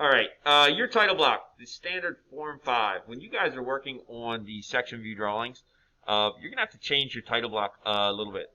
All right, your title block, the standard Form 5. When you guys are working on the section view drawings, you're going to have to change your title block a little bit.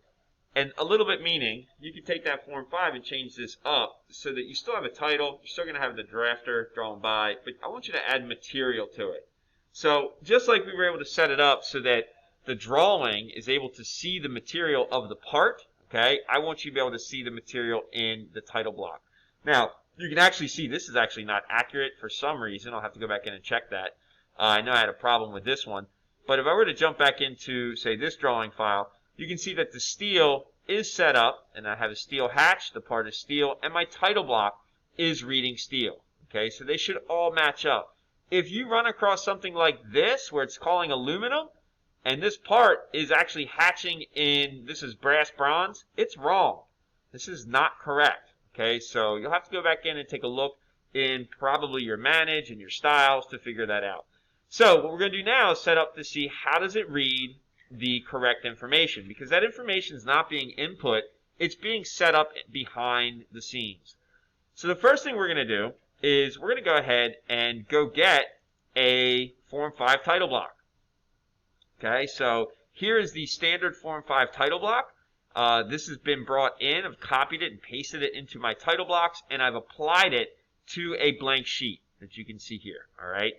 And a little bit meaning, you can take that Form 5 and change this up so that you still have a title, you're still going to have the drafter drawn by, but I want you to add material to it. So just like we were able to set it up so that the drawing is able to see the material of the part, okay, I want you to be able to see the material in the title block. Now, you can actually see this is actually not accurate for some reason. I'll have to go back in and check that. I know I had a problem with this one. But if I were to jump back into, say, this drawing file, you can see that the steel is set up, and I have a steel hatch, the part is steel, and my title block is reading steel. Okay, so they should all match up. If you run across something like this, where it's calling aluminum, and this part is actually hatching in, this is brass bronze, it's wrong. This is not correct. Okay, so you'll have to go back in and take a look in probably your manage and your styles to figure that out. So what we're going to do now is set up to see how does it read the correct information, because that information is not being input, it's being set up behind the scenes. So the first thing we're going to do is we're going to go ahead and go get a Form 5 title block. Okay, so here is the standard Form 5 title block. This has been brought in, I've copied it and pasted it into my title blocks, and I've applied it to a blank sheet that you can see here. All right.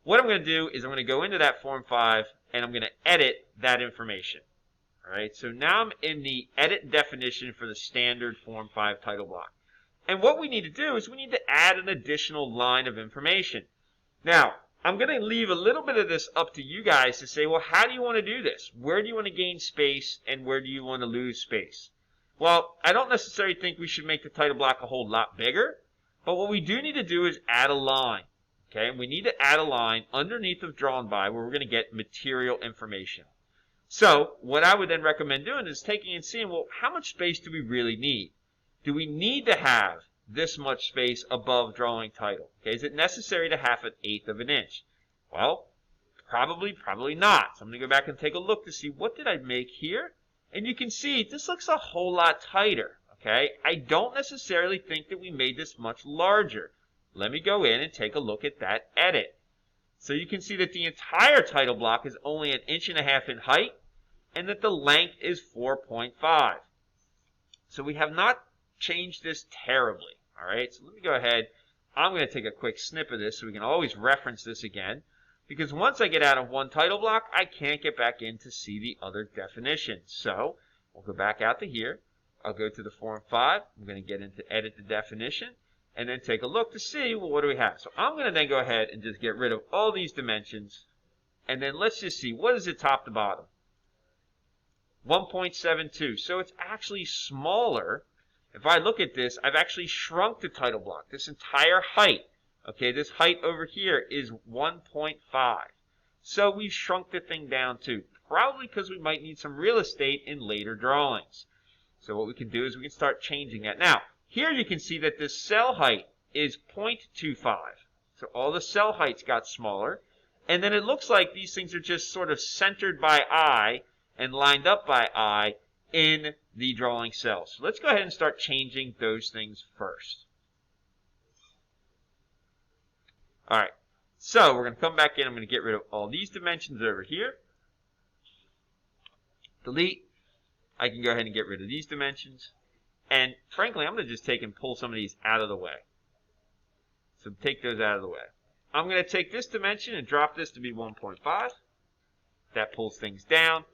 What I'm going to do is I'm going to go into that Form 5 and I'm going to edit that information. All right. So now I'm in the edit definition for the standard Form 5 title block. And what we need to do is we need to add an additional line of information. Now, I'm going to leave a little bit of this up to you guys to say, well, how do you want to do this? Where do you want to gain space and where do you want to lose space? Well, I don't necessarily think we should make the title block a whole lot bigger, but what we do need to do is add a line. Okay, and we need to add a line underneath of drawn by where we're going to get material information. So what I would then recommend doing is taking and seeing, well, how much space do we really need? Do we need to have this much space above drawing title? Okay, is it necessary to have 1/8 of an inch? Well, probably not. So I'm going to go back and take a look to see what did I make here. And you can see this looks a whole lot tighter. Okay, I don't necessarily think that we made this much larger. Let me go in and take a look at that edit. So you can see that the entire title block is only 1.5 inches in height and that the length is 4.5. So we have not changed this terribly. All right, so let me go ahead. I'm going to take a quick snip of this so we can always reference this again. Because once I get out of one title block, I can't get back in to see the other definitions. So we'll go back out to here. I'll go to the Form 5. I'm going to get into edit the definition and then take a look to see, well, what do we have? So I'm going to then go ahead and just get rid of all these dimensions. And then let's just see, what is it top to bottom? 1.72. So it's actually smaller. If I look at this, I've actually shrunk the title block. This entire height, okay, this height over here is 1.5. So we've shrunk the thing down too, probably because we might need some real estate in later drawings. So what we can do is we can start changing that. Now, here you can see that this cell height is 0.25. So all the cell heights got smaller. And then it looks like these things are just sort of centered by eye and lined up by eye in the drawing cells. So let's go ahead and start changing those things first. All right. So we're going to come back in. I'm going to get rid of all these dimensions over here. Delete. I can go ahead and get rid of these dimensions. And frankly, I'm going to just take and pull some of these out of the way. So take those out of the way. I'm going to take this dimension and drop this to be 1.5. That pulls things down.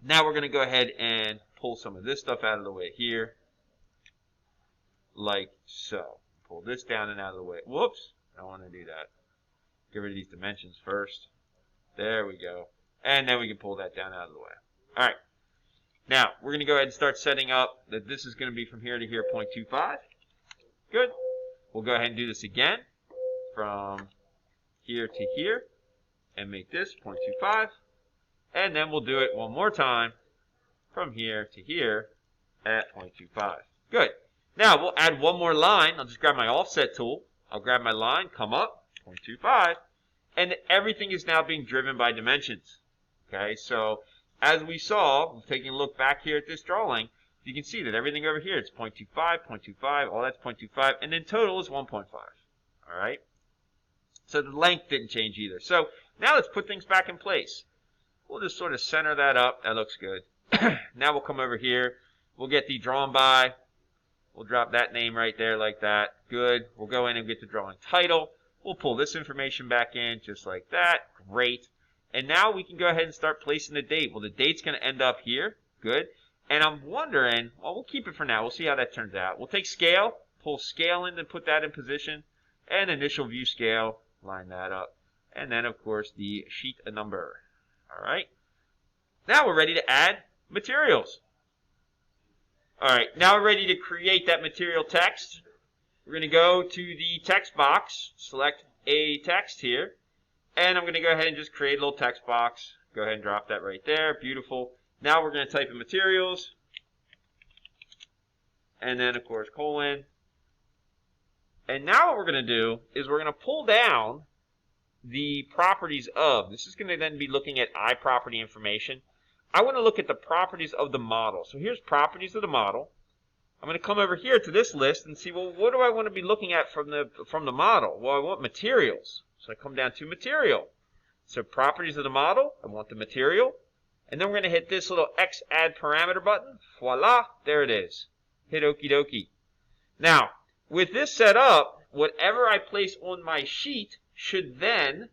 Now we're going to go ahead and pull some of this stuff out of the way here. Like so. Pull this down and out of the way. Whoops. I don't want to do that. Get rid of these dimensions first. There we go. And then we can pull that down out of the way. All right. Now, we're going to go ahead and start setting up that this is going to be from here to here, 0.25. Good. We'll go ahead and do this again from here to here and make this 0.25. And then we'll do it one more time from here to here at 0.25. Good. Now, we'll add one more line. I'll just grab my offset tool. I'll grab my line, come up, 0.25. And everything is now being driven by dimensions. Okay, so as we saw, taking a look back here at this drawing, You can see that everything over here, it's 0.25, 0.25, all that's 0.25, and then total is 1.5. All right? So the length didn't change either. So now let's put things back in place. We'll just sort of center that up. That looks good. Now we'll come over here. We'll get the drawn by. We'll drop that name right there like that. Good. We'll go in and get the drawing title. We'll pull this information back in just like that. Great. And now we can go ahead and start placing the date. Well, the date's going to end up here. Good. And I'm wondering, well, we'll keep it for now. We'll see how that turns out. We'll take scale, pull scale in and put that in position, and initial view scale, line that up. And then, of course, the sheet number. All right. Now we're ready to add materials. All right. Now we're ready to create that material text. We're going to go to the text box, select a text here, and I'm going to go ahead and just create a little text box. Go ahead and drop that right there. Beautiful. Now we're going to type in materials, and then, of course, colon. And now what we're going to do is we're going to pull down the properties of. This is going to then be looking at iProperty information. I want to look at the properties of the model. So here's properties of the model. I'm going to come over here to this list and see, well, what do I want to be looking at from the model? Well, I want materials. So I come down to material. So properties of the model, I want the material. And then we're going to hit this little X add parameter button. Voila, there it is. Hit okie dokie. Now, with this set up, whatever I place on my sheet should then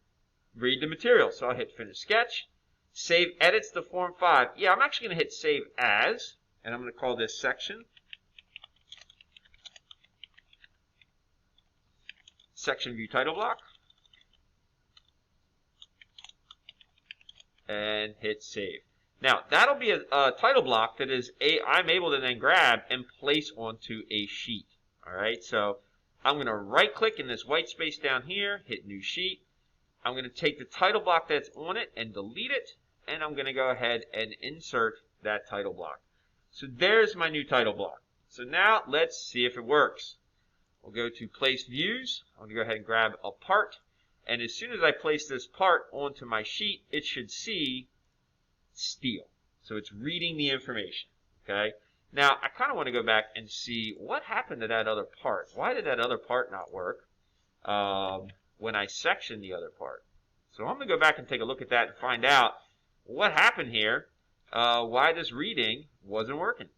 read the material. So I'll hit finish sketch. Save edits to form 5. Yeah, I'm actually going to hit save as, and I'm going to call this section. Section view title block. And hit save. Now, that'll be a title block that I'm able to then grab and place onto a sheet. All right, so I'm going to right click in this white space down here, hit new sheet. I'm going to take the title block that's on it and delete it, and I'm going to go ahead and insert that title block. So there's my new title block. So now let's see if it works. We'll go to place views. I'm going to go ahead and grab a part. And as soon as I place this part onto my sheet, it should see steel. So it's reading the information. Okay. Now, I kind of want to go back and see what happened to that other part. Why did that other part not work when I sectioned the other part? So I'm going to go back and take a look at that and find out what happened here, why this reading wasn't working.